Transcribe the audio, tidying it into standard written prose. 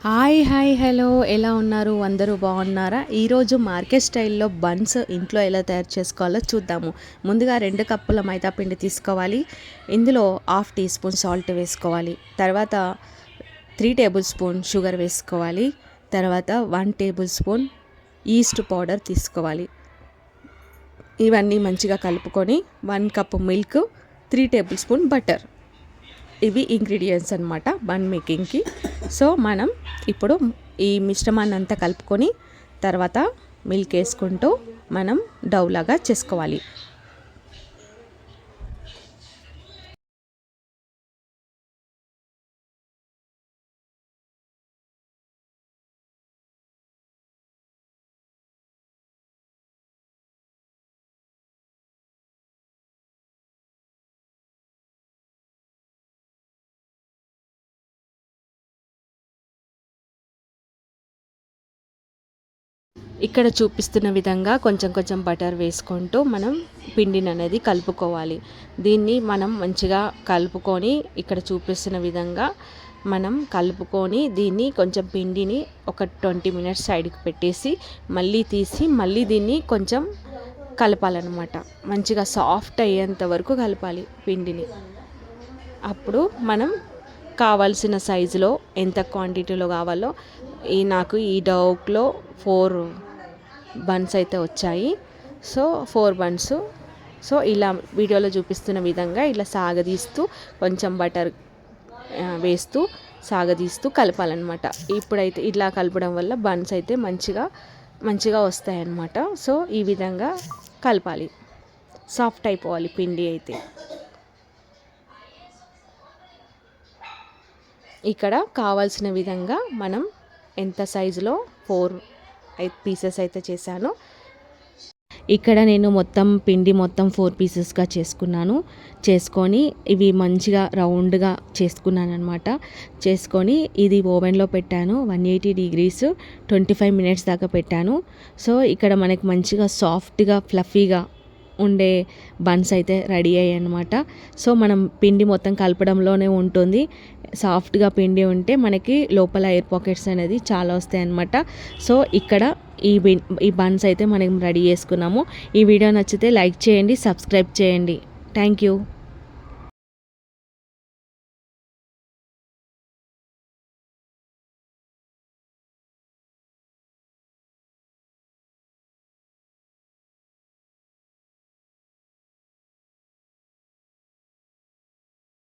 Hi hi hello ఎలా ఉన్నారు? అందరూ బాగున్నారా? ఈరోజు మార్కెట్ స్టైల్లో బన్స్ ఇంట్లో ఎలా తయారు చేసుకోవాలో చూద్దాము. ముందుగా 2 కప్పుల మైదా పిండి తీసుకోవాలి. ఇందులో 1/2 టీ స్పూన్ సాల్ట్ వేసుకోవాలి. తర్వాత 3 టేబుల్ స్పూన్ షుగర్ వేసుకోవాలి. తర్వాత 1 టేబుల్ స్పూన్ ఈస్ట్ పౌడర్ తీసుకోవాలి. ఇవన్నీ మంచిగా కలుపుకొని 1 cup milk, 3 table spoon butter, ఇవి ఇంగ్రీడియంట్స్ అన్నమాట బన్ మేకింగ్కి. సో మనం ఇప్పుడు ఈ మిశ్రమాన్ని అంతా కలుపుకొని తర్వాత మిల్క్ వేసుకుంటూ మనం డౌ లాగా చేసుకోవాలి. ఇక్కడ చూపిస్తున్న విధంగా కొంచెం కొంచెం బటర్ వేసుకుంటూ మనం పిండిని అనేది కలుపుకోవాలి. దీన్ని మనం మంచిగా కలుపుకొని ఇక్కడ చూపిస్తున్న విధంగా మనం కలుపుకొని దీన్ని కొంచెం పిండిని ఒక 20 మినిట్స్ సైడ్కి పెట్టేసి మళ్ళీ తీసి మళ్ళీ దీన్ని కొంచెం కలపాలన్నమాట. మంచిగా సాఫ్ట్ అయ్యేంత వరకు కలపాలి పిండిని. అప్పుడు మనం కావాల్సిన సైజులో ఎంత క్వాంటిటీలో కావాలో నాకు ఈ డౌలో 4 బన్స్ అయితే వచ్చాయి. So 4 buns. సో ఇలా వీడియోలో చూపిస్తున్న విధంగా ఇలా సాగదీస్తూ కొంచెం బటర్ వేస్తూ సాగదీస్తూ కలపాలన్నమాట. ఇప్పుడైతే ఇలా కలపడం వల్ల బన్స్ అయితే మంచిగా వస్తాయన్నమాట. సో ఈ విధంగా కలపాలి. సాఫ్ట్ అయిపోవాలి పిండి అయితే. ఇక్కడ కావాల్సిన విధంగా మనం ఎంత సైజులో 4 పీసెస్ అయితే చేశాను. ఇక్కడ నేను మొత్తం పిండి 4 పీసెస్గా చేసుకొని ఇవి మంచిగా రౌండ్గా చేసుకున్నాను అనమాట. చేసుకొని ఇది ఓవెన్లో పెట్టాను. 180 degrees 25 మినిట్స్ దాకా పెట్టాను. సో ఇక్కడ మనకి మంచిగా సాఫ్ట్గా ఫ్లఫీగా ఉండే బన్స్ అయితే రెడీ అయ్యాయి అనమాట. సో మనం పిండి మొత్తం కలపడంలోనే ఉంటుంది. సాఫ్ట్గా పిండి ఉంటే మనకి లోపల ఎయిర్ పాకెట్స్ అనేది చాలా వస్తాయి అన్నమాట. సో ఇక్కడ ఈ బన్స్ అయితే మనం రెడీ చేసుకున్నాము. ఈ వీడియో నచ్చితే లైక్ చేయండి, సబ్స్క్రైబ్ చేయండి. Thank you.